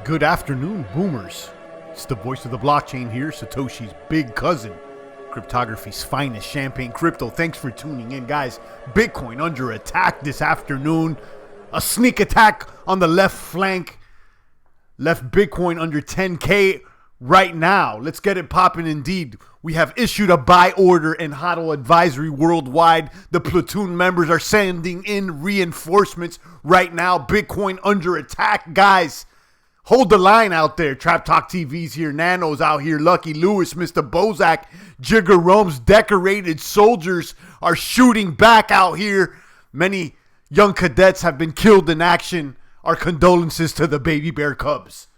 Good afternoon, boomers. It's the voice of the blockchain here, Satoshi's big cousin, cryptography's finest, Champagne Crypto. Thanks for tuning in, guys. Bitcoin under attack this afternoon. A sneak attack on the left flank. Left Bitcoin under 10K right now. Let's get it popping indeed. We have issued a buy order and HODL advisory worldwide. The platoon members are sending in reinforcements right now. Bitcoin under attack, guys. Hold the line out there. Trap Talk TV's here. Nano's out here. Lucky Lewis, Mr. Bozak, Jigger Rome's decorated soldiers are shooting back out here. Many young cadets have been killed in action. Our condolences to the baby bear cubs.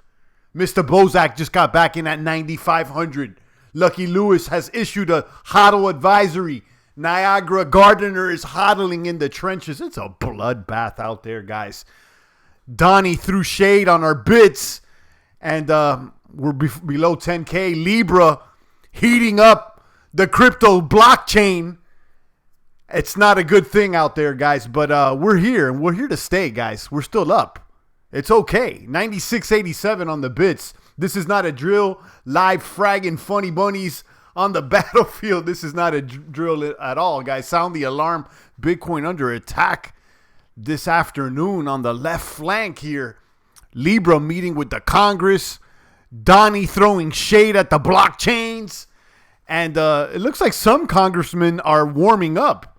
Mr. Bozak just got back in at 9,500. Lucky Lewis has issued a HODL advisory. Niagara Gardner is hodling in the trenches. It's a bloodbath out there, guys. Donnie threw shade on our bits, and we're below 10K. Libra heating up the crypto blockchain. It's not a good thing out there, guys, but we're here, and we're here to stay, guys. We're still up. It's okay. 96.87 on the bits. This is not a drill. Live fragging funny bunnies on the battlefield. This is not a drill at all, guys. Sound the alarm. Bitcoin under attack this afternoon on the left flank here. Libra meeting with the Congress. Donnie throwing shade at the blockchains. And it looks like some congressmen are warming up.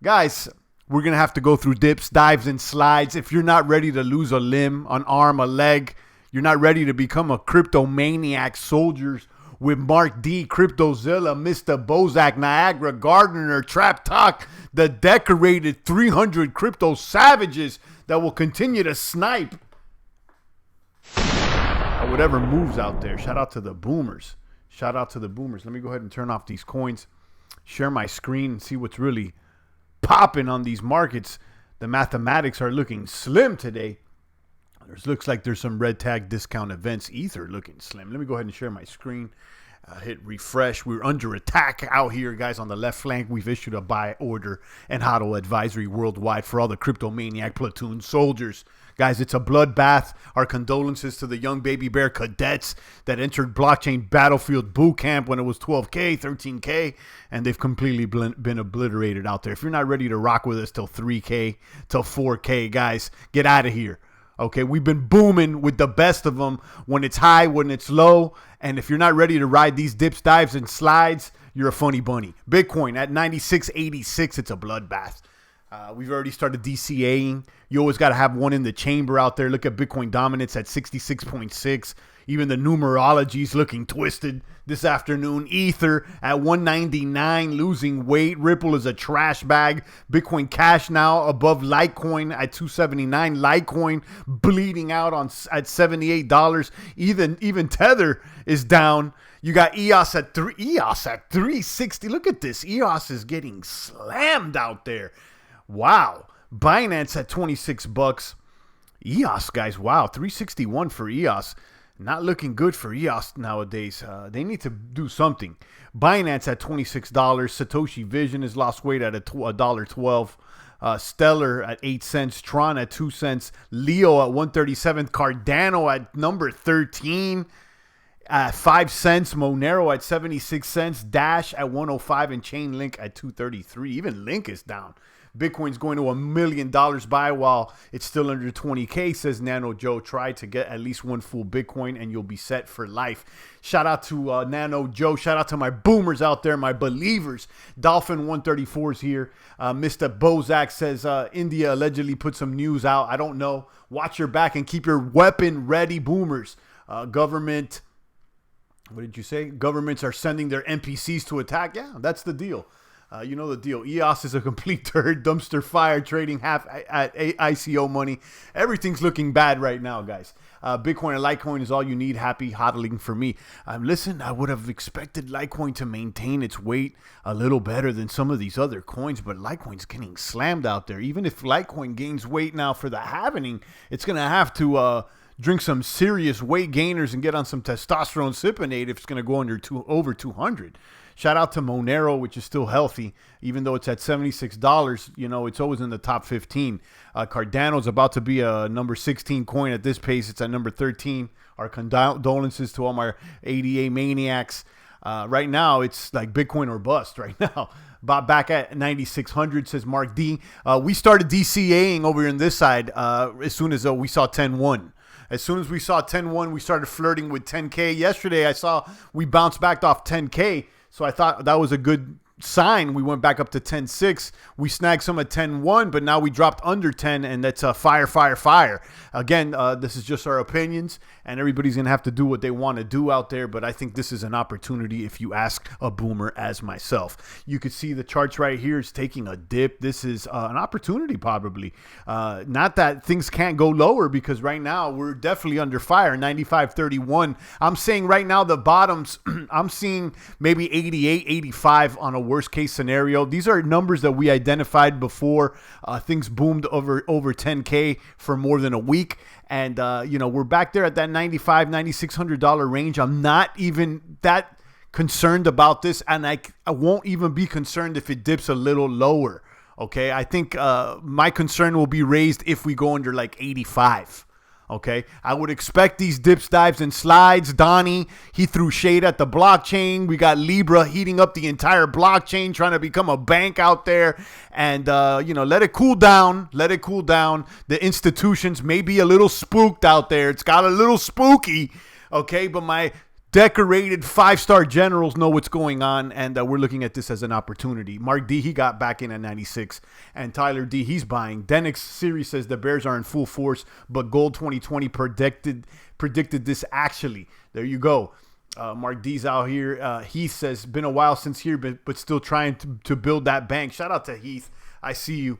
Guys, we're going to have to go through dips, dives, and slides. If you're not ready to lose a limb, an arm, a leg, you're not ready to become a crypto maniac, soldiers with Mark D, CryptoZilla, Mr. Bozak, Niagara Gardner, Trap Talk, the decorated 300 crypto savages that will continue to snipe at whatever moves out there. Shout out to the boomers. Shout out to the boomers. Let me go ahead and turn off these coins, share my screen, and see what's really popping on these markets. The mathematics are looking slim today. Looks like there's some red tag discount events. Ether looking slim. Let me go ahead and share my screen. Hit refresh. We're under attack out here, guys. On the left flank, we've issued a buy order and HODL advisory worldwide for all the crypto maniac platoon soldiers. Guys, it's a bloodbath. Our condolences to the young baby bear cadets that entered blockchain battlefield boot camp when it was 12K, 13K, and they've completely been obliterated out there. If you're not ready to rock with us till 3K, till 4K, guys, get out of here. Okay, we've been booming with the best of them when it's high, when it's low. And if you're not ready to ride these dips, dives, and slides, you're a funny bunny. Bitcoin at 96.86, it's a bloodbath. We've already started DCAing. You always got to have one in the chamber out there. Look at Bitcoin dominance at 66.6. Even the numerology is looking twisted this afternoon. Ether at 199, losing weight. Ripple is a trash bag. Bitcoin Cash now above Litecoin at 279. Litecoin bleeding out at $78. Even Tether is down. You got EOS at 360. Look at this. EOS is getting slammed out there. Wow. Binance at 26 bucks. EOS, guys, wow, 361 for EOS. Not looking good for EOS nowadays. They need to do something. Binance at $26. Satoshi Vision has lost weight at $1.12. Stellar at 8 cents. Tron at 2 cents. Leo at 137. Cardano at number 13 at 5 cents. Monero at 76 cents. Dash at 105. And Chainlink at 233. Even Link is down. Bitcoin's going to $1 million by while it's still under 20K, says Nano Joe. Try to get at least one full Bitcoin and you'll be set for life. Shout out to Nano Joe. Shout out to my boomers out there, my believers. Dolphin 134 is here. Mr. Bozak says India allegedly put some news out. I don't know. Watch your back and keep your weapon ready, boomers. Government, what did you say? Governments are sending their NPCs to attack. Yeah, that's the deal. You know the deal. EOS is a complete turd, dumpster fire, trading half at ICO money. Everything's looking bad right now, guys. Bitcoin and Litecoin is all you need. Happy hodling for me. Listen, I would have expected Litecoin to maintain its weight a little better than some of these other coins, but Litecoin's getting slammed out there. Even if Litecoin gains weight now for the halvening, it's going to have to drink some serious weight gainers and get on some testosterone cypionate if it's going to go over 200. Shout out to Monero, which is still healthy, even though it's at $76. You know, it's always in the top 15. Cardano's about to be a number 16 coin at this pace. It's at number 13. Our condolences to all my ADA maniacs. Right now, it's like Bitcoin or bust right now. Back at 9,600, says Mark D. We started DCAing over here on this side as soon as we saw 10-1. As soon as we saw 10-1, we started flirting with 10K. Yesterday, I saw we bounced back off 10K. So I thought that was a good sign. We went back up to 10.6. We snagged some at 10.1, but now we dropped under 10, and that's a fire. Again, this is just our opinions, and everybody's going to have to do what they want to do out there, but I think this is an opportunity if you ask a boomer as myself. You could see the charts right here. It's taking a dip. This is an opportunity probably. Not that things can't go lower, because right now we're definitely under fire, 95.31. I'm saying right now the bottoms, I'm seeing maybe 88, 85 on a worst case scenario. These are numbers that we identified before things boomed over 10K for more than a week. And, we're back there at that $9,500, $9,600 range. I'm not even that concerned about this. And I won't even be concerned if it dips a little lower. Okay. I think my concern will be raised if we go under like 85. Okay, I would expect these dips, dives, and slides. Donnie, he threw shade at the blockchain. We got Libra heating up the entire blockchain, trying to become a bank out there. And, let it cool down. Let it cool down. The institutions may be a little spooked out there. It's got a little spooky. Okay, but my decorated 5-star generals know what's going on, and we're looking at this as an opportunity. Mark D, he got back in at 96, and Tyler D, he's buying. Denix series says the bears are in full force, but Gold 2020 predicted this actually. There you go. Mark D's out here. Heath says, been a while since here, but still trying to build that bank. Shout out to Heath. I see you.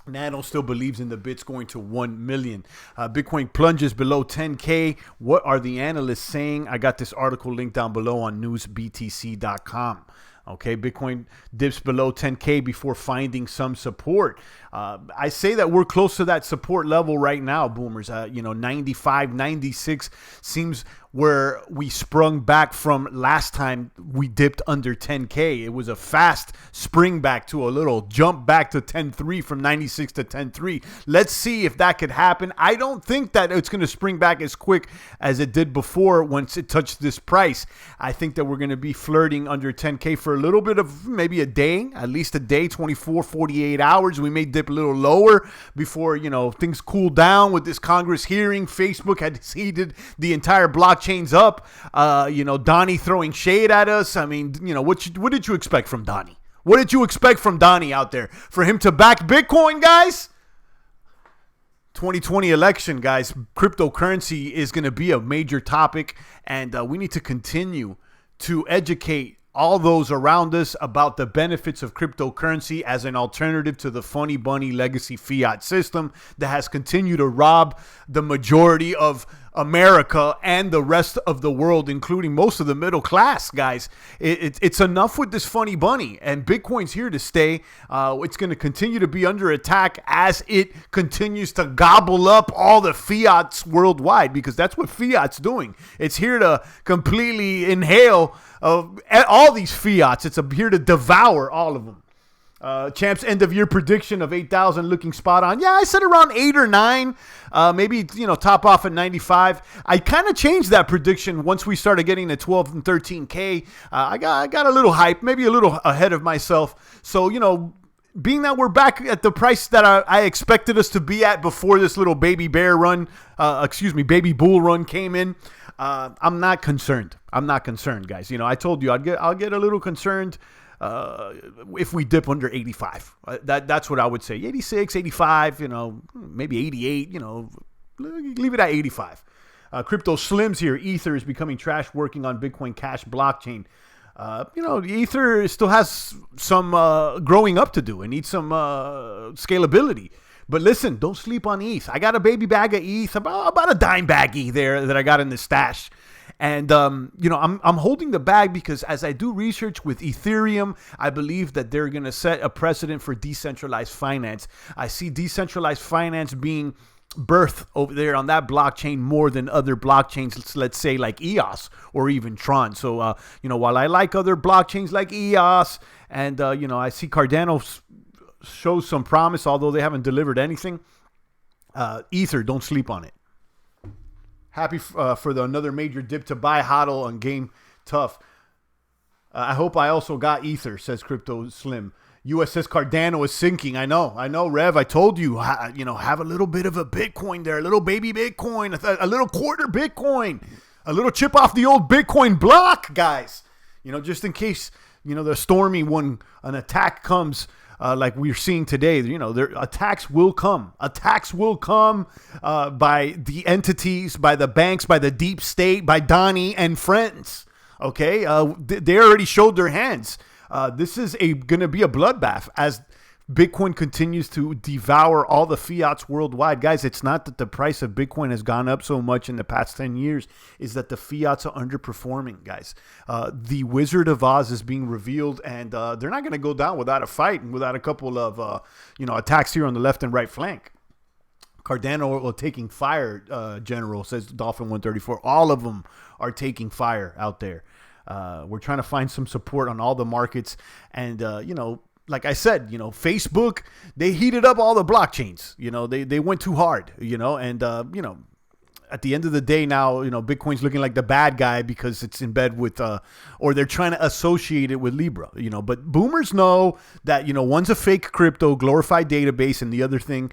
Nano still believes in the bits going to 1 million. Bitcoin plunges below 10K. What are the analysts saying? I got this article linked down below on newsbtc.com. Okay, Bitcoin dips below 10K before finding some support. I say that we're close to that support level right now, boomers. 95, 96 seems where we sprung back from last time we dipped under 10K. It was a fast spring back to a little jump back to 10.3 from 96 to 10.3. Let's see if that could happen. I don't think that it's going to spring back as quick as it did before once it touched this price. I think that we're going to be flirting under 10K for a little bit of maybe a day, at least a day, 24, 48 hours. We may dip a little lower before, things cool down with this Congress hearing. Facebook had heated the entire blockchains up. Donnie throwing shade at us. I mean, what did you expect from Donnie? What did you expect from Donnie out there? For him to back Bitcoin, guys? 2020 election, guys. Cryptocurrency is going to be a major topic, and we need to continue to educate all those around us about the benefits of cryptocurrency as an alternative to the funny bunny legacy fiat system that has continued to rob the majority of America and the rest of the world, including most of the middle class, guys. It's enough with this funny bunny, and Bitcoin's here to stay. It's going to continue to be under attack as it continues to gobble up all the fiats worldwide, because that's what fiat's doing. It's here to completely inhale all these fiats. It's here to devour all of them. Champ's end of year prediction of 8,000 looking spot on. Yeah, I said around 8 or 9, maybe, top off at 95. I kind of changed that prediction once we started getting to 12 and 13K. I got a little hype, maybe a little ahead of myself. So, being that we're back at the price that I expected us to be at before this little baby bull run came in, I'm not concerned. I'm not concerned, guys. I told you I'll get a little concerned if we dip under 85. That's what I would say. 86, 85, maybe 88, leave it at 85. Crypto Slims here. Ether is becoming trash working on Bitcoin Cash blockchain. Ether still has some growing up to do. It needs some scalability. But listen, don't sleep on ETH. I got a baby bag of ETH, about a dime baggie there that I got in the stash. And, I'm holding the bag because as I do research with Ethereum, I believe that they're going to set a precedent for decentralized finance. I see decentralized finance being birth over there on that blockchain more than other blockchains, let's say like EOS or even Tron. So, while I like other blockchains like EOS and, I see Cardano shows some promise, although they haven't delivered anything, Ether, don't sleep on it. Happy for another major dip to buy HODL on Game Tough. I hope I also got Ether, says Crypto Slim. USS Cardano is sinking. I know, Rev. I told you, have a little bit of a Bitcoin there, a little baby Bitcoin, a little quarter Bitcoin, a little chip off the old Bitcoin block, guys. Just in case, the stormy one, an attack comes like we're seeing today. Attacks will come. Attacks will come by the entities, by the banks, by the deep state, by Donnie and friends. Okay, they already showed their hands. This is going to be a bloodbath as Bitcoin continues to devour all the fiats worldwide. Guys, it's not that the price of Bitcoin has gone up so much in the past 10 years. Is that the fiats are underperforming, guys. The Wizard of Oz is being revealed, and they're not going to go down without a fight and without a couple of, attacks here on the left and right flank. Cardano taking fire, General, says Dolphin 134. All of them are taking fire out there. We're trying to find some support on all the markets. And, like I said, Facebook, they heated up all the blockchains. They went too hard, and, at the end of the day now, Bitcoin's looking like the bad guy because it's in bed with, or they're trying to associate it with Libra, but boomers know that, one's a fake crypto glorified database. And the other thing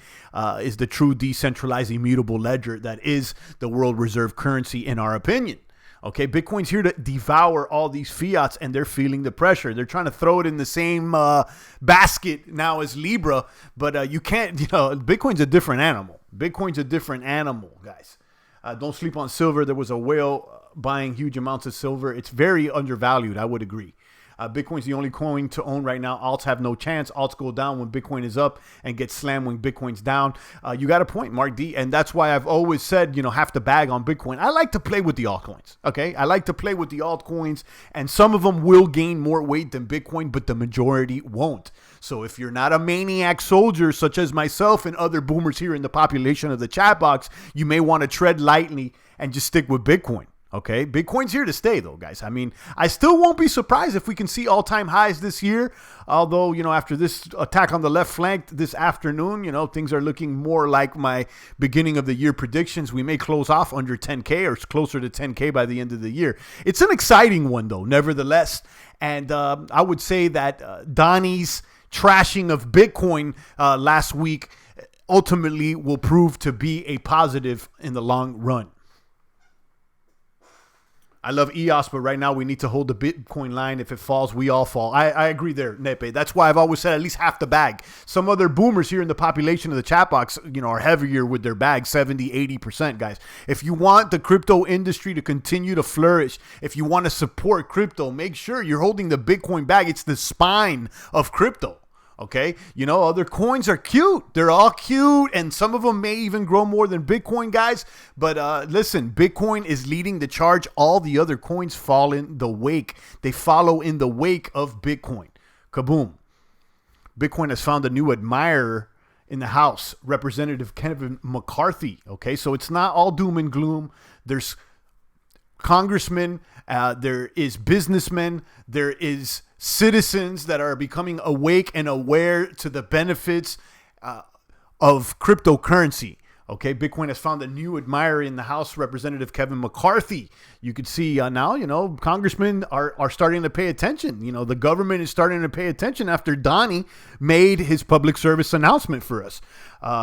is the true decentralized immutable ledger that is the world reserve currency, in our opinion. Okay, Bitcoin's here to devour all these fiats, and they're feeling the pressure. They're trying to throw it in the same basket now as Libra, but you can't, Bitcoin's a different animal. Bitcoin's a different animal, guys. Don't sleep on silver. There was a whale buying huge amounts of silver. It's very undervalued, I would agree. Bitcoin's the only coin to own right now. Alts have no chance. Alts go down when Bitcoin is up and get slammed when Bitcoin's down. You got a point, Mark D. And that's why I've always said, half the bag on Bitcoin. I like to play with the altcoins, okay? I like to play with the altcoins, and some of them will gain more weight than Bitcoin, but the majority won't. So if you're not a maniac soldier, such as myself and other boomers here in the population of the chat box, you may want to tread lightly and just stick with Bitcoin. Okay, Bitcoin's here to stay, though, guys. I mean, I still won't be surprised if we can see all-time highs this year. Although, after this attack on the left flank this afternoon, things are looking more like my beginning of the year predictions. We may close off under 10K or closer to 10K by the end of the year. It's an exciting one, though, nevertheless. And I would say that Donnie's trashing of Bitcoin last week ultimately will prove to be a positive in the long run. I love EOS, but right now we need to hold the Bitcoin line. If it falls, we all fall. I agree there, Nepe. That's why I've always said at least half the bag. Some other boomers here in the population of the chat box, are heavier with their bag, 70, 80%, guys. If you want the crypto industry to continue to flourish, if you want to support crypto, make sure you're holding the Bitcoin bag. It's the spine of crypto. Okay, other coins are cute. They're all cute, and some of them may even grow more than Bitcoin, guys. But listen, Bitcoin is leading the charge. All the other coins fall in the wake. They follow in the wake of Bitcoin. Kaboom. Bitcoin has found a new admirer in the House, Representative Kevin McCarthy. Okay, so it's not all doom and gloom. There's congressmen, there is businessmen, there is citizens that are becoming awake and aware to the benefits of cryptocurrency. Okay, Bitcoin has found a new admirer in the House, Representative Kevin McCarthy. You could see now, congressmen are starting to pay attention. The government is starting to pay attention after Donnie made his public service announcement for us.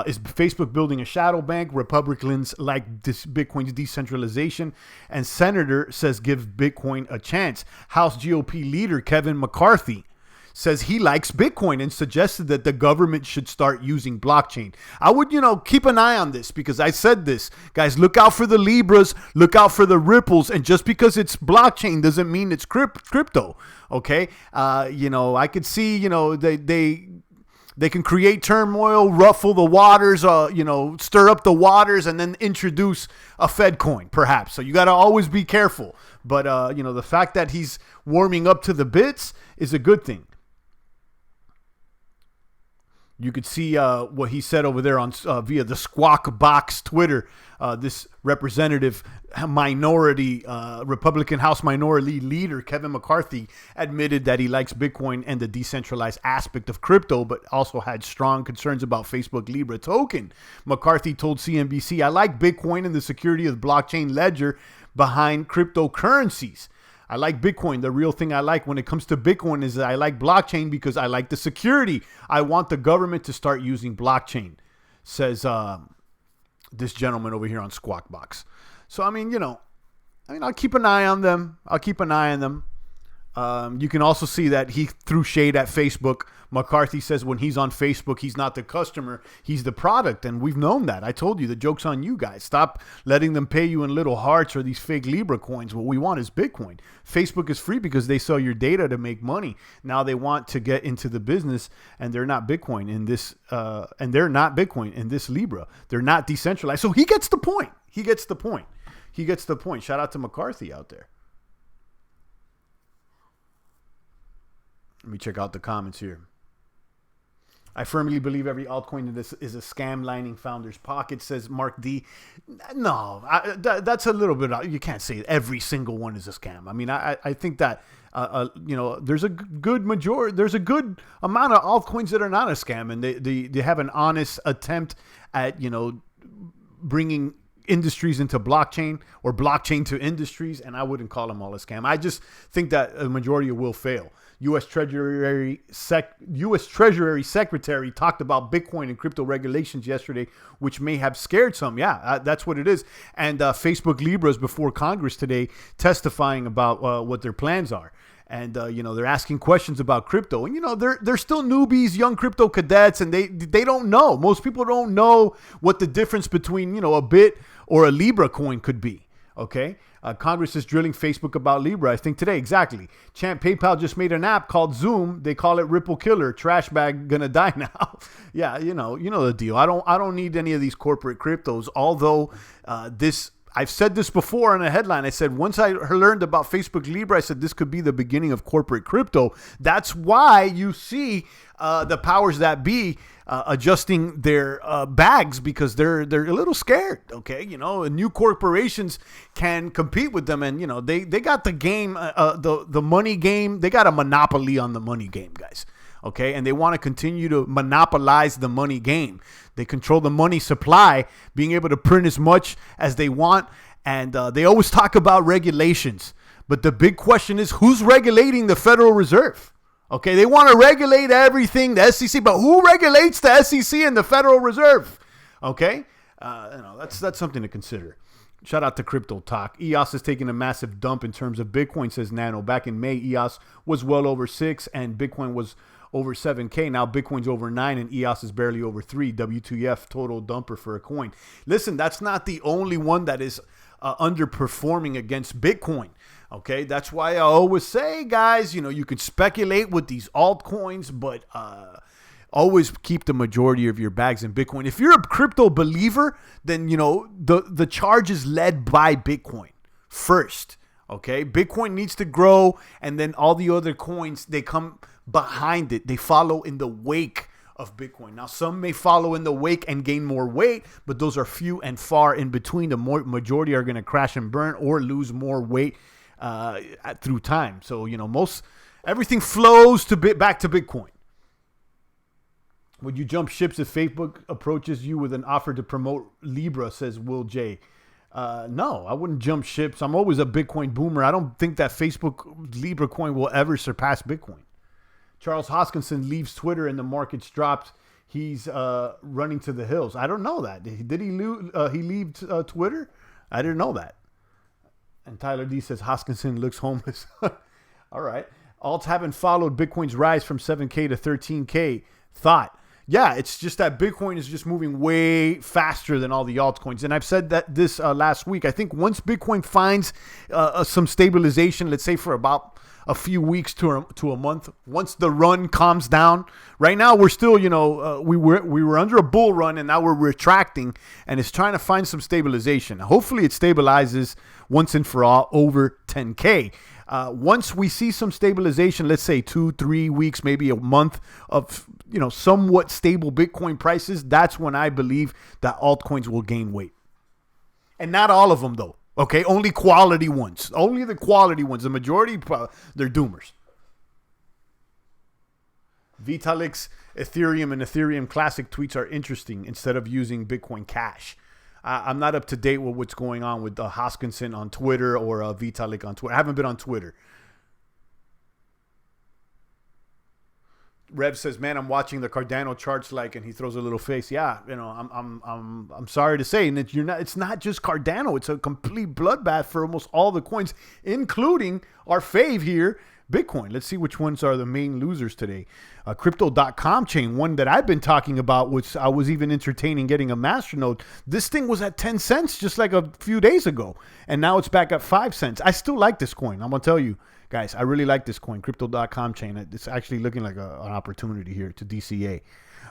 Is Facebook building a shadow bank? Republicans like Bitcoin's decentralization. And Senator says give Bitcoin a chance. House GOP leader Kevin McCarthy says he likes Bitcoin and suggested that the government should start using blockchain. I would, keep an eye on this because I said this. Guys, look out for the Libras, look out for the Ripples, and just because it's blockchain doesn't mean it's crypto, okay? I could see, they can create turmoil, ruffle the waters, stir up the waters, and then introduce a Fed coin, perhaps. So you got to always be careful. But, the fact that he's warming up to the bits is a good thing. You could see what he said over there on via the Squawk Box Twitter. This representative minority, Republican House Minority Leader Kevin McCarthy admitted that he likes Bitcoin and the decentralized aspect of crypto, but also had strong concerns about Facebook Libra token. McCarthy told CNBC, "I like Bitcoin and the security of the blockchain ledger behind cryptocurrencies. I like Bitcoin. The real thing I like when it comes to Bitcoin is that I like blockchain because I like the security. I want the government to start using blockchain," says this gentleman over here on Squawk Box. So, I mean, I'll keep an eye on them. You can also see that he threw shade at Facebook. McCarthy says when he's on Facebook, he's not the customer, he's the product. And we've known that. I told you, the joke's on you guys. Stop letting them pay you in little hearts or these fake Libra coins. What we want is Bitcoin. Facebook is free because they sell your data to make money. Now they want to get into the business, and they're not Bitcoin in this, Libra. They're not decentralized. So he gets the point. Shout out to McCarthy out there. Let me check out the comments here. "I firmly believe every altcoin in this is a scam lining founders' pocket," says Mark D. No, that's a little bit, you can't say every single one is a scam. I mean, I think that, there's a good amount of altcoins that are not a scam, and they have an honest attempt at, bringing industries into blockchain or blockchain to industries, and I wouldn't call them all a scam. I just think that a majority will fail. U.S. Treasury Secretary talked about Bitcoin and crypto regulations yesterday, which may have scared some. Yeah, that's what it is. And Facebook Libras before Congress today testifying about what their plans are. And, they're asking questions about crypto. And, they're still newbies, young crypto cadets, and they don't know. Most people don't know what the difference between, a Bit or a Libra coin could be. Okay? Congress is drilling Facebook about Libra, I think today. Exactly. PayPal just made an app called Zoom. They call it Ripple Killer. Trash bag gonna die now. Yeah, you know the deal. I don't need any of these corporate cryptos. Although I've said this before in a headline. I said once I learned about Facebook Libra, I said this could be the beginning of corporate crypto. That's why you see the powers that be adjusting their bags, because they're a little scared. Okay, new corporations can compete with them, and they got the game, the money game. They got a monopoly on the money game, guys. Okay, and they want to continue to monopolize the money game. They control the money supply, being able to print as much as they want, and they always talk about regulations. But the big question is, who's regulating the Federal Reserve? Okay, they want to regulate everything, the SEC, but who regulates the SEC and the Federal Reserve? Okay, that's something to consider. Shout out to Crypto Talk. EOS is taking a massive dump in terms of Bitcoin, says Nano. Back in May, EOS was well over 6 and Bitcoin was over 7K. Now Bitcoin's over 9 and EOS is barely over 3. WTF, total dumper for a coin. Listen, that's not the only one that is underperforming against Bitcoin. Okay, that's why I always say, guys, you can speculate with these altcoins, but always keep the majority of your bags in Bitcoin. If you're a crypto believer, then, the charge is led by Bitcoin first. Okay, Bitcoin needs to grow, and then all the other coins, they come behind it. They follow in the wake of Bitcoin. Now, some may follow in the wake and gain more weight, but those are few and far in between. The majority are going to crash and burn or lose more weight through time. So, everything flows back to Bitcoin. Would you jump ships if Facebook approaches you with an offer to promote Libra, says Will J. No, I wouldn't jump ships. I'm always a Bitcoin boomer. I don't think that Facebook Libra coin will ever surpass Bitcoin. Charles Hoskinson leaves Twitter and the market's dropped. He's running to the hills. I don't know that. Did he leave Twitter? I didn't know that. And Tyler D says Hoskinson looks homeless. All right. Alts haven't followed Bitcoin's rise from 7K to 13K. Thought. Yeah, it's just that Bitcoin is just moving way faster than all the altcoins. And I've said that this last week. I think once Bitcoin finds some stabilization, let's say for about a few weeks to a month, once the run calms down. Right now, we're still, we were under a bull run, and now we're retracting, and it's trying to find some stabilization. Hopefully, it stabilizes once and for all over 10K. Once we see some stabilization, let's say 2-3 weeks, maybe a month of somewhat stable Bitcoin prices, that's when I believe that altcoins will gain weight. And not all of them, though. Okay, only quality ones. Only the quality ones. The majority, they're doomers. Vitalik's Ethereum and Ethereum Classic tweets are interesting instead of using Bitcoin Cash. I'm not up to date with what's going on with Hoskinson on Twitter or Vitalik on Twitter. I haven't been on Twitter. Rev says, "Man, I'm watching the Cardano charts and he throws a little face. Yeah, I'm sorry to say, and it's not just Cardano. It's a complete bloodbath for almost all the coins, including our fave here, Bitcoin. Let's see which ones are the main losers today. Crypto.com chain, one that I've been talking about, which I was even entertaining getting a masternode. This thing was at 10 cents just like a few days ago, and now it's back at 5 cents. I still like this coin. I'm gonna tell you, guys, I really like this coin, Crypto.com chain. It's actually looking like an opportunity here to DCA.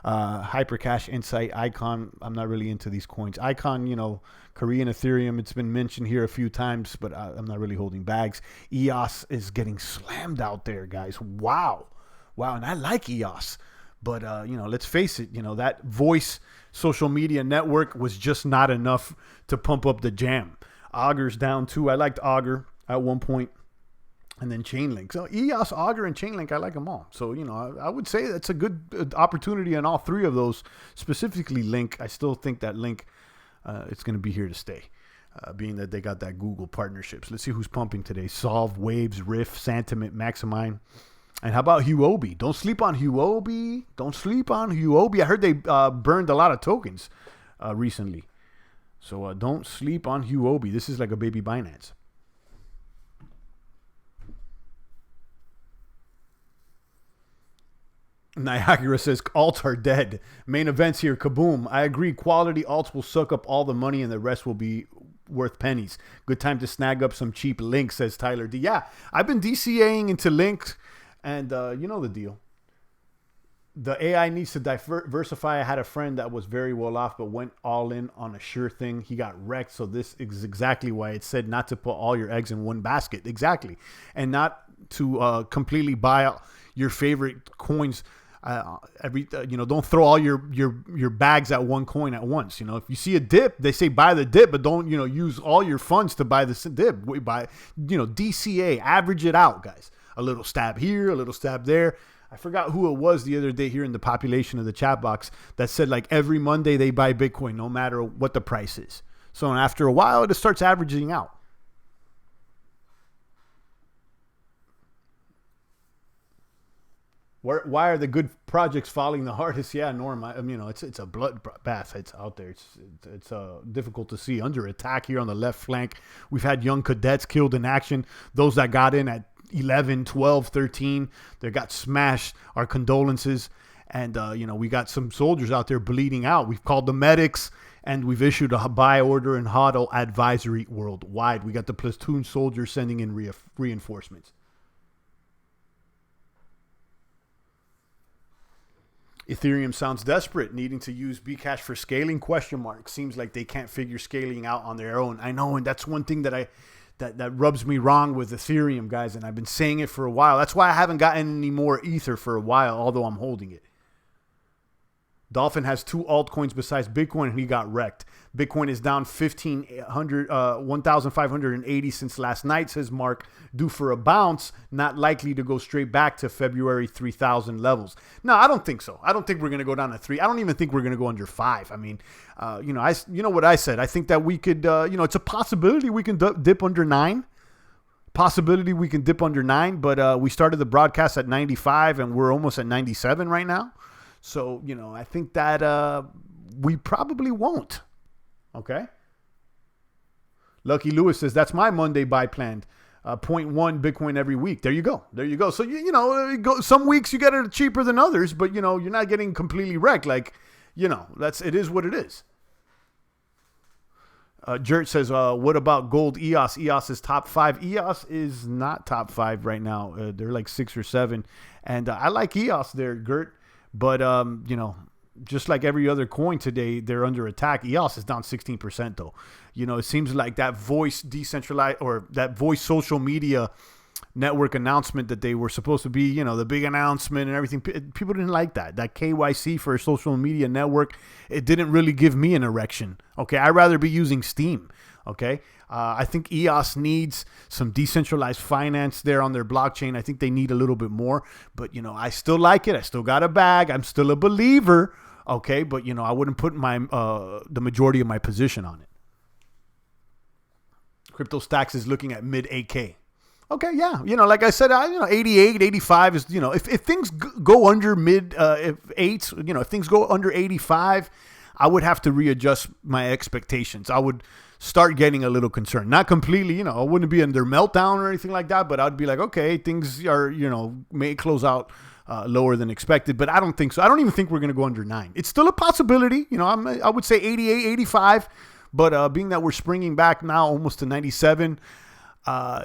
Hypercash, Insight, Icon. I'm not really into these coins. Icon, Korean Ethereum, it's been mentioned here a few times, but I'm not really holding bags. EOS is getting slammed out there, guys. Wow. And I like EOS. But, let's face it, that voice social media network was just not enough to pump up the jam. Augur's down too. I liked Augur at one point. And then Chainlink. So EOS, Augur, and Chainlink, I like them all. So, I would say that's a good opportunity on all three of those. Specifically Link. I still think that Link, it's going to be here to stay. Being that they got that Google partnerships. Let's see who's pumping today. Solve, Waves, Riff, Santiment, Maximind. And how about Huobi? Don't sleep on Huobi. Don't sleep on Huobi. I heard they burned a lot of tokens recently. So don't sleep on Huobi. This is like a baby Binance. Niagara says, alts are dead. Main events here, kaboom. I agree, quality alts will suck up all the money and the rest will be worth pennies. Good time to snag up some cheap links, says Tyler D. Yeah, I've been DCAing into links, and you know the deal. The AI needs to diversify. I had a friend that was very well off but went all in on a sure thing. He got wrecked, so this is exactly why it said not to put all your eggs in one basket. Exactly. And not to completely buy your favorite coins. Don't throw all your bags at one coin at once. If you see a dip, they say buy the dip, but don't use all your funds to buy the dip. DCA, average it out, guys. A little stab here, a little stab there. I forgot who it was the other day here in the population of the chat box that said every Monday they buy Bitcoin no matter what the price is. So after a while it starts averaging out. Why are the good projects falling the hardest? Yeah, Norm. It's a bloodbath. It's out there. It's difficult to see. Under attack here on the left flank. We've had young cadets killed in action. Those that got in at 11, 12, 13, they got smashed. Our condolences. And, we got some soldiers out there bleeding out. We've called the medics, and we've issued a buy order and HODL advisory worldwide. We got the platoon soldiers sending in reinforcements. Ethereum sounds desperate, needing to use Bcash for scaling, ? Seems like they can't figure scaling out on their own. I know, and that's one thing that rubs me wrong with Ethereum, guys, and I've been saying it for a while. That's why I haven't gotten any more Ether for a while, although I'm holding it. Dolphin has 2 altcoins besides Bitcoin, and he got wrecked. Bitcoin is down 1,580 since last night, says Mark. Due for a bounce, not likely to go straight back to February 3,000 levels. No, I don't think so. I don't think we're going to go down to 3. I don't even think we're going to go under 5. I mean, you know what I said. I think that we could, it's a possibility we can dip under 9. Possibility we can dip under 9, but we started the broadcast at 95, and we're almost at 97 right now. So, I think that we probably won't. Okay. Lucky Lewis says, that's my Monday buy plan. 0.1 Bitcoin every week. There you go. So, some weeks you get it cheaper than others, but, you're not getting completely wrecked. It is what it is. Jert says, what about gold EOS? EOS is top 5. EOS is not top 5 right now. They're like 6 or 7. And I like EOS there, Gert. But, just like every other coin today, they're under attack. EOS is down 16%, though. It seems like that voice decentralized or that voice social media network announcement that they were supposed to be, you know, the big announcement and everything. People didn't like that. That KYC for a social media network, it didn't really give me an erection. Okay, I'd rather be using STEEM. Okay, I think EOS needs some decentralized finance there on their blockchain. I think they need a little bit more, but you know, I still like it. I still got a bag. I'm still a believer. Okay, but you know, I wouldn't put my the majority of my position on it. Crypto Stacks is looking at mid 8K. Okay, yeah, you know, like I said, 88, 85 is, you know, if things go under mid if eights, you know, if things go under 85, I would have to readjust my expectations. I would start getting a little concerned. Not completely, you know, I wouldn't be under meltdown or anything like that, but I'd be like, okay, things are, you know, may close out lower than expected, but I don't think so. I don't even think we're going to go under 9. It's still a possibility. You know, I would say 88, 85, but being that we're springing back now almost to 97,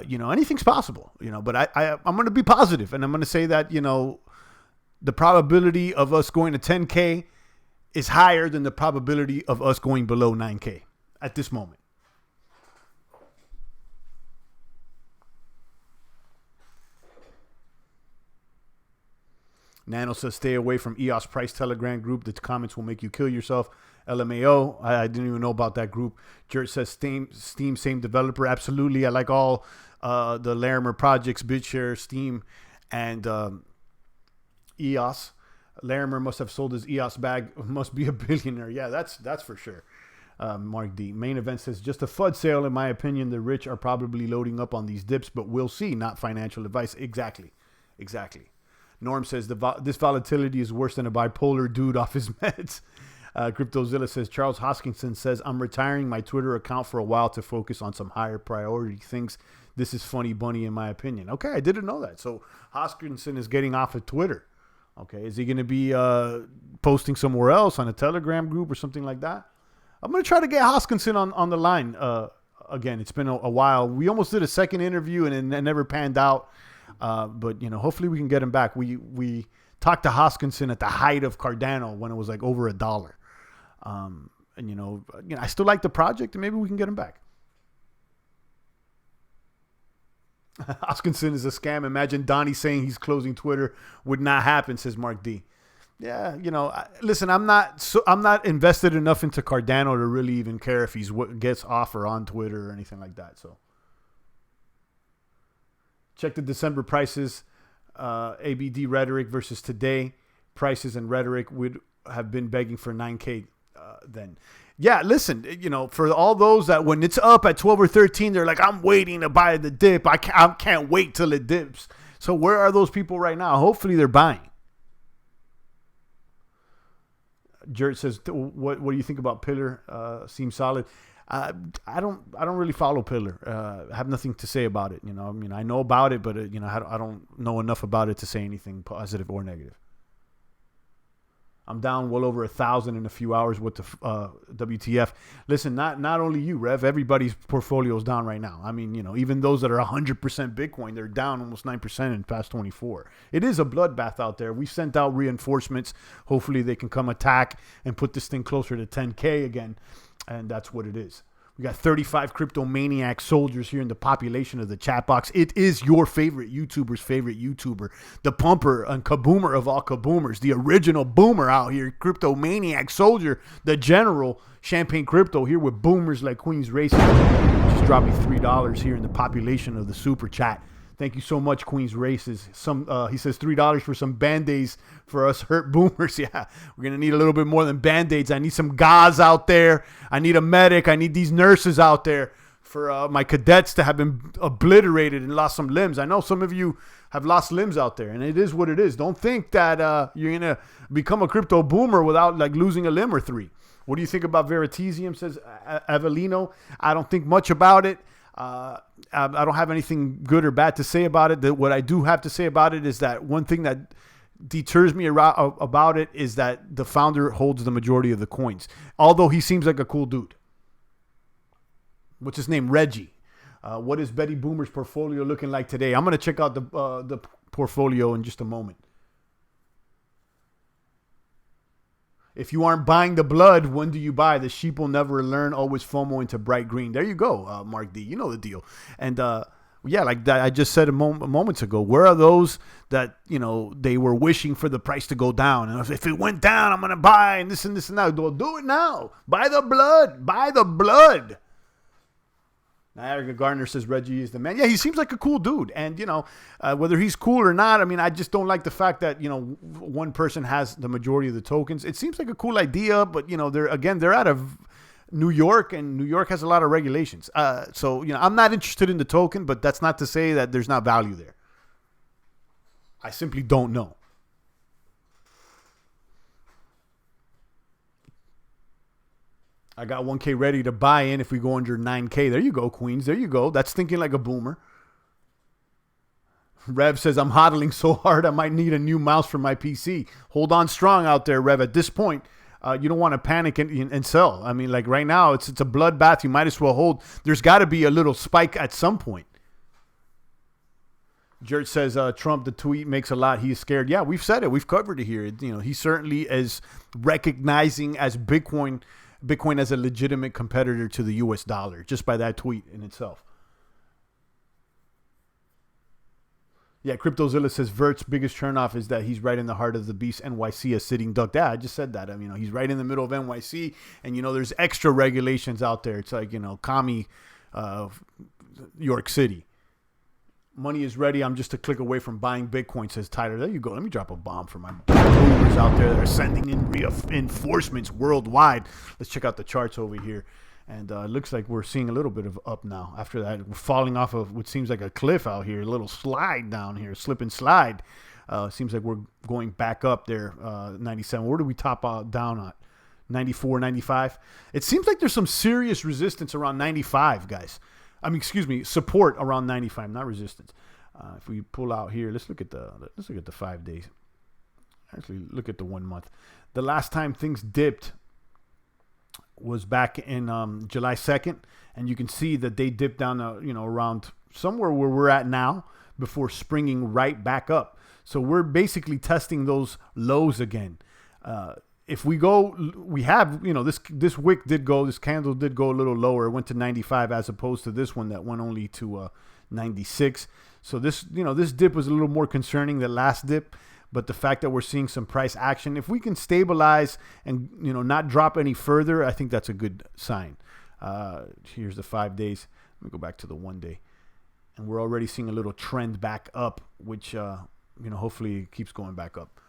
you know, anything's possible, you know, but I'm going to be positive, and I'm going to say that, you know, the probability of us going to 10K is higher than the probability of us going below 9K at this moment. Nano says, stay away from EOS Price Telegram group. The comments will make you kill yourself. LMAO, I didn't even know about that group. Jert says, Steam, same developer. Absolutely. I like all the Larimer projects, BitShare, Steam, and EOS. Larimer must have sold his EOS bag. Must be a billionaire. Yeah, that's for sure. Mark D. Main Event says, just a FUD sale. In my opinion, the rich are probably loading up on these dips, but we'll see. Not financial advice. Exactly. Norm says, this volatility is worse than a bipolar dude off his meds. Cryptozilla says, Charles Hoskinson says, I'm retiring my Twitter account for a while to focus on some higher priority things. This is funny bunny in my opinion. Okay, I didn't know that. So Hoskinson is getting off of Twitter. Okay, is he going to be posting somewhere else on a Telegram group or something like that? I'm going to try to get Hoskinson on the line again. It's been a while. We almost did a second interview and it never panned out. But, you know, hopefully we can get him back. We talked to Hoskinson at the height of Cardano when it was like over $1. And, you know, I still like the project, and maybe we can get him back. Hoskinson is a scam. Imagine Donnie saying he's closing Twitter. Would not happen, says Mark D. Yeah, you know, listen, I'm not invested enough into Cardano to really even care if he's what gets off or on Twitter or anything like that. So check the December prices, ABD rhetoric versus today. Prices and rhetoric would have been begging for 9K then. Yeah, listen, you know, for all those that when it's up at 12 or 13, they're like, I'm waiting to buy the dip. I can't wait till it dips. So where are those people right now? Hopefully they're buying. Jert says, what do you think about Pillar? Seems solid. I don't really follow Pillar. I have nothing to say about it. You know, I mean, I know about it, but you know, I don't know enough about it to say anything positive or negative. I'm down well over 1,000 in a few hours with the WTF. Listen, not only you, Rev, everybody's portfolio is down right now. I mean, you know, even those that are 100% Bitcoin, they're down almost 9% in past 24. It is a bloodbath out there. We sent out reinforcements. Hopefully they can come attack and put this thing closer to 10K again. And that's what it is. We got 35 crypto maniac soldiers here in the population of the chat box. It is your favorite YouTuber's favorite YouTuber, the pumper and kaboomer of all kaboomers, the original boomer out here, crypto maniac soldier, the general, Champagne Crypto, here with boomers like Queen's Racing. Just dropped me $3 here in the population of the super chat. Thank you so much, Queen's Races. He says $3 for some Band-Aids for us hurt boomers. Yeah, we're going to need a little bit more than Band-Aids. I need some gauze out there. I need a medic. I need these nurses out there for my cadets to have been obliterated and lost some limbs. I know some of you have lost limbs out there, and it is what it is. Don't think that you're going to become a crypto boomer without like losing a limb or 3. What do you think about Veritasium, says Avelino? I don't think much about it. I don't have anything good or bad to say about it. What I do have to say about it is that one thing that deters me about it is that the founder holds the majority of the coins, although he seems like a cool dude. What's his name? Reggie. What is Betty Boomer's portfolio looking like today? I'm going to check out the portfolio in just a moment. If you aren't buying the blood, when do you buy? The sheep will never learn. Always FOMO into bright green. There you go, Mark D. You know the deal. And Yeah, like that I just said moments ago. Where are those that, they were wishing for the price to go down? And if it went down, I'm going to buy and this and that. Well, do it now. Buy the blood. Buy the blood. Niagara Gardner says Reggie is the man. Yeah, he seems like a cool dude. And, whether he's cool or not, I mean, I just don't like the fact that, one person has the majority of the tokens. It seems like a cool idea, but, they're out of New York, and New York has a lot of regulations. So, I'm not interested in the token, but that's not to say that there's not value there. I simply don't know. I got 1K ready to buy in if we go under 9K. There you go, Queens. There you go. That's thinking like a boomer. Rev says, I'm hodling so hard I might need a new mouse for my PC. Hold on strong out there, Rev. At this point, you don't want to panic and sell. I mean, like right now, it's a bloodbath. You might as well hold. There's got to be a little spike at some point. Jert says, Trump, the tweet makes a lot. He is scared. Yeah, we've said it. We've covered it here. He certainly is recognizing as Bitcoin as a legitimate competitor to the US dollar, just by that tweet in itself. Yeah, CryptoZilla says Vert's biggest turnoff is that he's right in the heart of the beast, NYC, a sitting duck. Yeah, I just said that. I mean, he's right in the middle of NYC, and, there's extra regulations out there. It's like, commie York City. Money is ready. I'm just a click away from buying Bitcoin, says Tyler. There you go. Let me drop a bomb for my boomers out there that are sending in reinforcements worldwide. Let's check out the charts over here. And it looks like we're seeing a little bit of up now. After that, we're falling off of what seems like a cliff out here. A little slide down here. Slip and slide. Seems like we're going back up there. 97. Where do we top down at? 94, 95. It seems like there's some serious resistance around 95, guys. Support around 95, not resistance. If we pull out here, let's look at the 5 days. Actually, look at the 1 month. The last time things dipped was back in July 2nd, and you can see that they dipped down, around somewhere where we're at now before springing right back up. So we're basically testing those lows again. If we go, we have, this wick did go, this candle did go a little lower. It went to 95 as opposed to this one that went only to 96. So this dip was a little more concerning than last dip. But the fact that we're seeing some price action, if we can stabilize and, not drop any further, I think that's a good sign. Here's the 5 days. Let me go back to the 1 day. And we're already seeing a little trend back up, which, hopefully keeps going back up.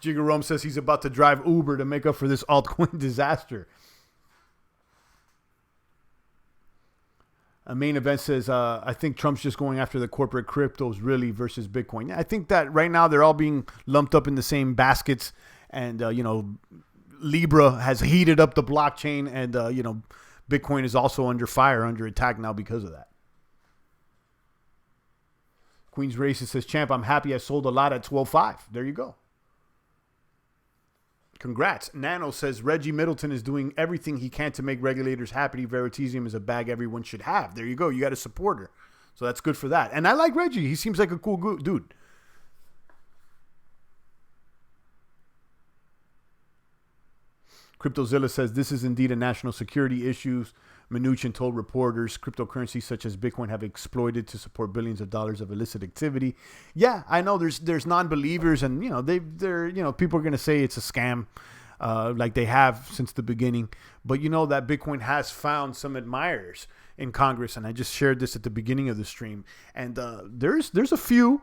Jigger Rome says he's about to drive Uber to make up for this altcoin disaster. A main event says, I think Trump's just going after the corporate cryptos really versus Bitcoin. Yeah, I think that right now they're all being lumped up in the same baskets. And, Libra has heated up the blockchain. And, Bitcoin is also under fire, under attack now because of that. Queen's Racist says, Champ, I'm happy I sold a lot at 12.5. There you go. Congrats. Nano says Reggie Middleton is doing everything he can to make regulators happy. Veritasium is a bag everyone should have. There you go. You got a supporter. So that's good for that. And I like Reggie. He seems like a cool dude. CryptoZilla says this is indeed a national security issue. Mnuchin told reporters cryptocurrencies such as Bitcoin have exploited to support billions of dollars of illicit activity. Yeah, I know there's non-believers, and they're people are going to say it's a scam, like they have since the beginning. But that Bitcoin has found some admirers in Congress, and I just shared this at the beginning of the stream. And there's a few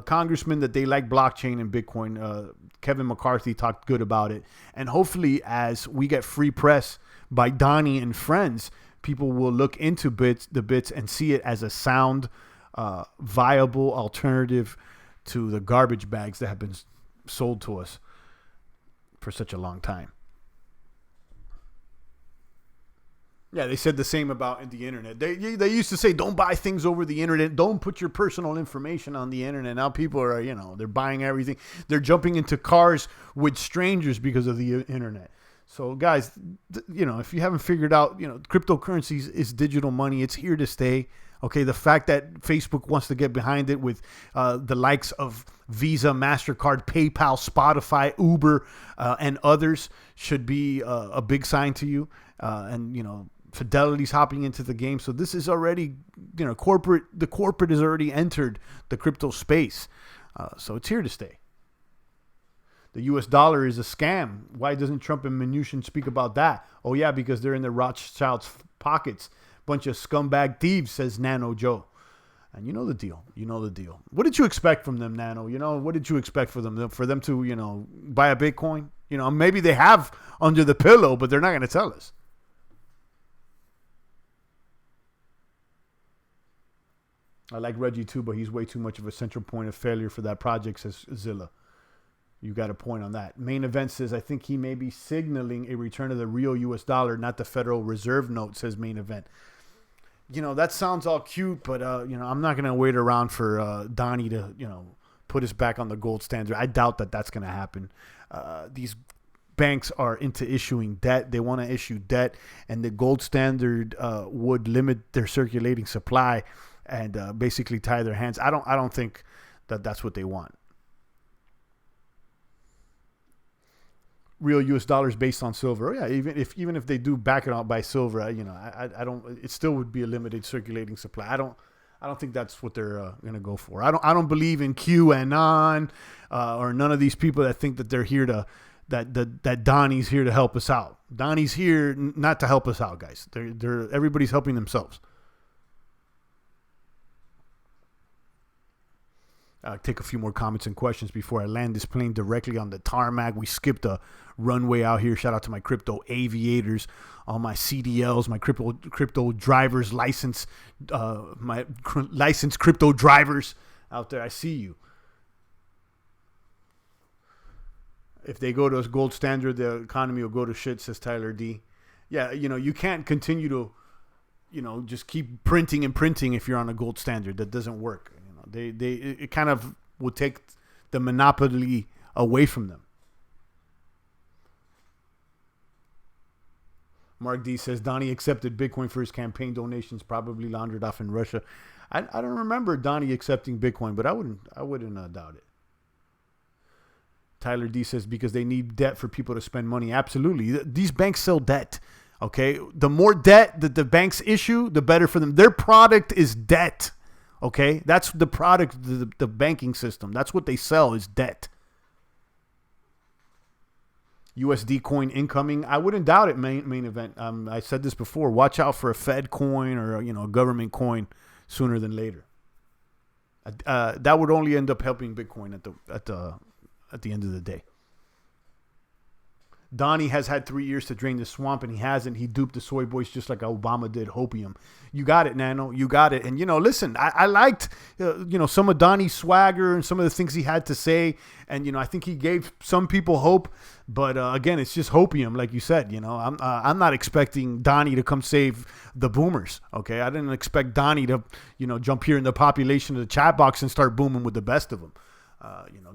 congressmen that they like blockchain and Bitcoin. Kevin McCarthy talked good about it, and hopefully as we get free press by Donnie and friends, people will look into the bits and see it as a sound, viable alternative to the garbage bags that have been sold to us for such a long time. Yeah, they said the same about the internet. They used to say, don't buy things over the internet. Don't put your personal information on the internet. Now people are, they're buying everything. They're jumping into cars with strangers because of the internet. So guys, if you haven't figured out, cryptocurrencies is digital money. It's here to stay. Okay, the fact that Facebook wants to get behind it with the likes of Visa, MasterCard, PayPal, Spotify, Uber, and others should be a big sign to you. And Fidelity's hopping into the game. So this is already, the corporate has already entered the crypto space. So it's here to stay. The US dollar is a scam. Why doesn't Trump and Mnuchin speak about that? Oh, yeah, because they're in the Rothschilds' pockets. Bunch of scumbag thieves, says Nano Joe. And you know the deal. What did you expect from them, Nano? What did you expect for them? For them to, buy a Bitcoin? Maybe they have under the pillow, but they're not going to tell us. I like Reggie too, but he's way too much of a central point of failure for that project, says Zilla. You got a point on that. Main Event says, I think he may be signaling a return of the real US dollar, not the Federal Reserve note, says Main Event. That sounds all cute, but, I'm not going to wait around for Donnie to, put us back on the gold standard. I doubt that that's going to happen. These banks are into issuing debt. They want to issue debt, and the gold standard would limit their circulating supply and basically tie their hands. I don't think that that's what they want. Real U.S. dollars based on silver. Oh, yeah, even if they do back it out by silver, I don't. It still would be a limited circulating supply. I don't think that's what they're going to go for. I don't believe in QAnon or none of these people that think that they're here to that Donnie's here to help us out. Donnie's here not to help us out, guys. Everybody's helping themselves. Take a few more comments and questions before I land this plane directly on the tarmac. We skipped a runway out here. Shout out to my crypto aviators, all my CDLs, my crypto drivers, my licensed crypto drivers out there. I see you. If they go to a gold standard, the economy will go to shit, says Tyler D. Yeah, you can't continue to, just keep printing and printing if you're on a gold standard. That doesn't work. It kind of would take the monopoly away from them. Mark D says Donnie accepted Bitcoin for his campaign donations, probably laundered off in Russia. I don't remember Donnie accepting Bitcoin, but I wouldn't doubt it. Tyler D says because they need debt for people to spend money. Absolutely. These banks sell debt. Okay. The more debt that the banks issue, the better for them. Their product is debt. Okay, that's the product of the banking system. That's what they sell is debt. USD coin incoming. I wouldn't doubt it, main event. I said this before. Watch out for a Fed coin or a government coin sooner than later. That would only end up helping Bitcoin at the end of the day. Donnie has had 3 years to drain the swamp, and he hasn't. He duped the soy boys just like Obama did hopium. You got it, Nano. You got it. And, listen, I liked, some of Donnie's swagger and some of the things he had to say. And, I think he gave some people hope. But, again, it's just hopium, like you said. I'm not expecting Donnie to come save the boomers, okay? I didn't expect Donnie to, jump here in the population of the chat box and start booming with the best of them.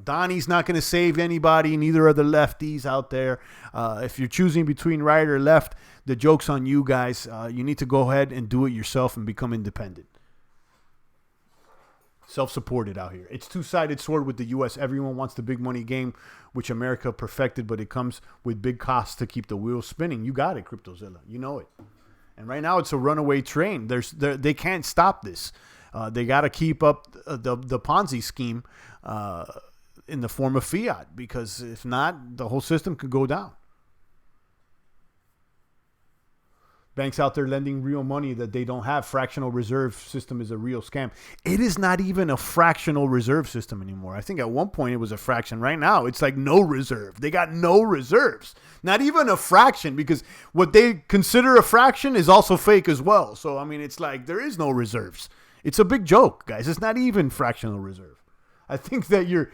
Donnie's not going to save anybody, neither are the lefties out there. If you're choosing between right or left, the joke's on you guys. You need to go ahead and do it yourself and become independent. Self-supported out here. It's two-sided sword with the U.S. Everyone wants the big money game, which America perfected, but it comes with big costs to keep the wheels spinning. You got it, CryptoZilla. You know it. And right now it's a runaway train. They can't stop this. They got to keep up the Ponzi scheme in the form of fiat, because if not, the whole system could go down. Banks out there lending real money that they don't have. Fractional reserve system is a real scam. It is not even a fractional reserve system anymore. I think at one point it was a fraction. Right now, it's like no reserve. They got no reserves. Not even a fraction, because what they consider a fraction is also fake as well. So, it's like there is no reserves. It's a big joke, guys. It's not even fractional reserve. I think that you're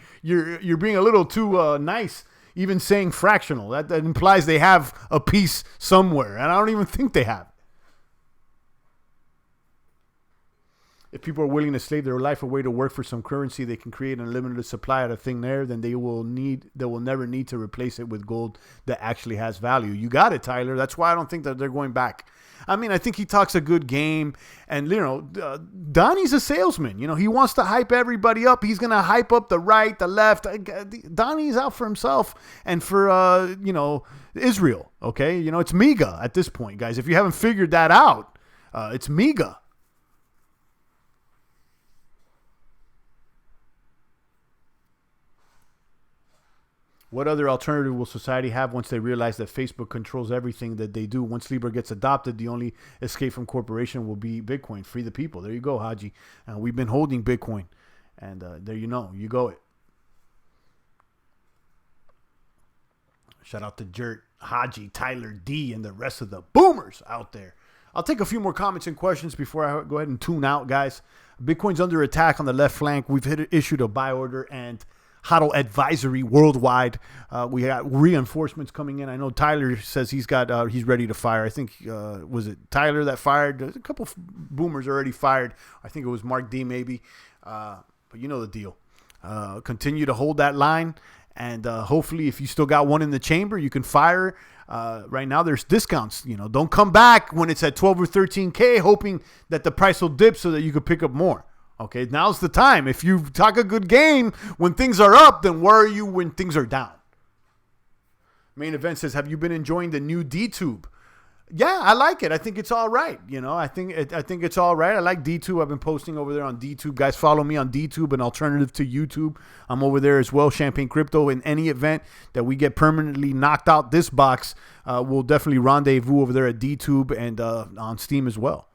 being a little too nice, even saying fractional. That implies they have a piece somewhere, and I don't even think they have. If people are willing to slave their life away to work for some currency, they can create an unlimited supply of a thing there, then they will never need to replace it with gold that actually has value. You got it, Tyler. That's why I don't think that they're going back. I mean, I think he talks a good game, and Donnie's a salesman. He wants to hype everybody up. He's gonna hype up the right, the left. Donnie's out for himself and for Israel. Okay, it's MEGA at this point, guys. If you haven't figured that out, it's MEGA. What other alternative will society have once they realize that Facebook controls everything that they do? Once Libra gets adopted, the only escape from corporation will be Bitcoin. Free the people. There you go, Haji. We've been holding Bitcoin. And there you go it. Shout out to Jert, Haji, Tyler D, and the rest of the boomers out there. I'll take a few more comments and questions before I go ahead and tune out, guys. Bitcoin's under attack on the left flank. We've issued a buy order and HODL advisory worldwide. We got reinforcements coming in. I know Tyler says he's ready to fire. I think, was it Tyler that fired? There's a couple of boomers already fired. I think it was Mark D maybe. But you know the deal. Continue to hold that line. And hopefully if you still got one in the chamber, you can fire. Right now there's discounts. Don't come back when it's at 12 or 13K hoping that the price will dip so that you could pick up more. Okay, now's the time. If you talk a good game when things are up, then where are you when things are down? Main Event says, have you been enjoying the new DTube? Yeah, I like it. I think it's all right. I think it's all right. I like DTube. I've been posting over there on DTube. Guys, follow me on DTube, an alternative to YouTube. I'm over there as well. Champagne Crypto. In any event that we get permanently knocked out this box, we'll definitely rendezvous over there at DTube and on Steam as well.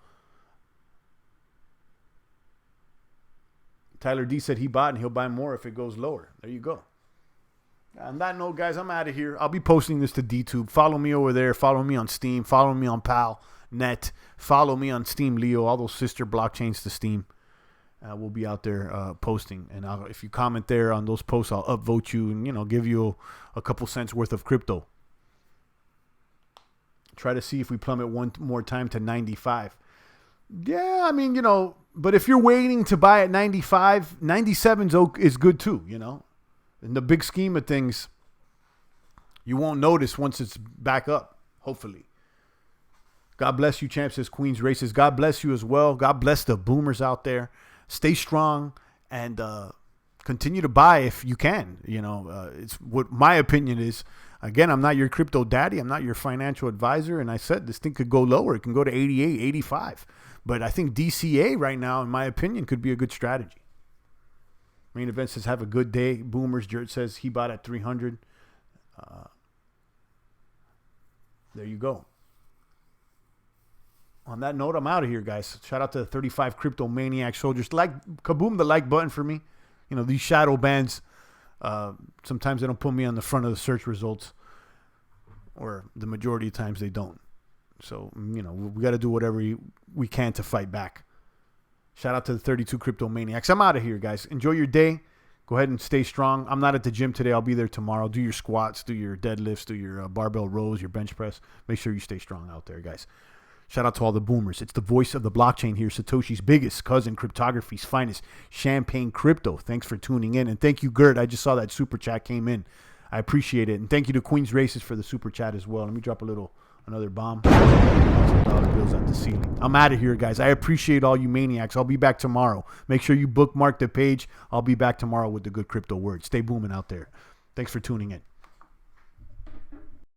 Tyler D said he bought and he'll buy more if it goes lower. There you go. On that note, guys, I'm out of here. I'll be posting this to DTube. Follow me over there. Follow me on Steam. Follow me on PalNet. Follow me on Steam Leo. All those sister blockchains to Steam. We'll be out there posting. And if you comment there on those posts, I'll upvote you and, give you a couple cents worth of crypto. Try to see if we plummet one more time to 95. Yeah, I mean, but if you're waiting to buy at 95, 97 is good too, In the big scheme of things, you won't notice once it's back up, hopefully. God bless you, champ, says Queen's Races. God bless you as well. God bless the boomers out there. Stay strong and continue to buy if you can. It's what my opinion is. Again, I'm not your crypto daddy. I'm not your financial advisor. And I said this thing could go lower. It can go to 88, 85. But I think DCA right now, in my opinion, could be a good strategy. Main Event says, have a good day. Boomers, Jert says he bought at 300. There you go. On that note, I'm out of here, guys. Shout out to the 35 crypto maniac soldiers. Kaboom the like button for me. These shadow bans, sometimes they don't put me on the front of the search results. Or the majority of times they don't. So, we got to do whatever we can to fight back. Shout out to the 32 crypto maniacs. I'm out of here, guys. Enjoy your day. Go ahead and stay strong. I'm not at the gym today. I'll be there tomorrow. Do your squats, do your deadlifts, do your barbell rows, your bench press. Make sure you stay strong out there, guys. Shout out to all the boomers. It's the voice of the blockchain here. Satoshi's biggest cousin, cryptography's finest, Champagne Crypto. Thanks for tuning in. And thank you, Gert. I just saw that super chat came in. I appreciate it. And thank you to Queen's Races for the super chat as well. Let me drop another bomb. Some dollar bills at the ceiling. I'm out of here, guys. I appreciate all you maniacs. I'll be back tomorrow. Make sure you bookmark the page. I'll be back tomorrow with the good crypto word. Stay booming out there. Thanks for tuning in.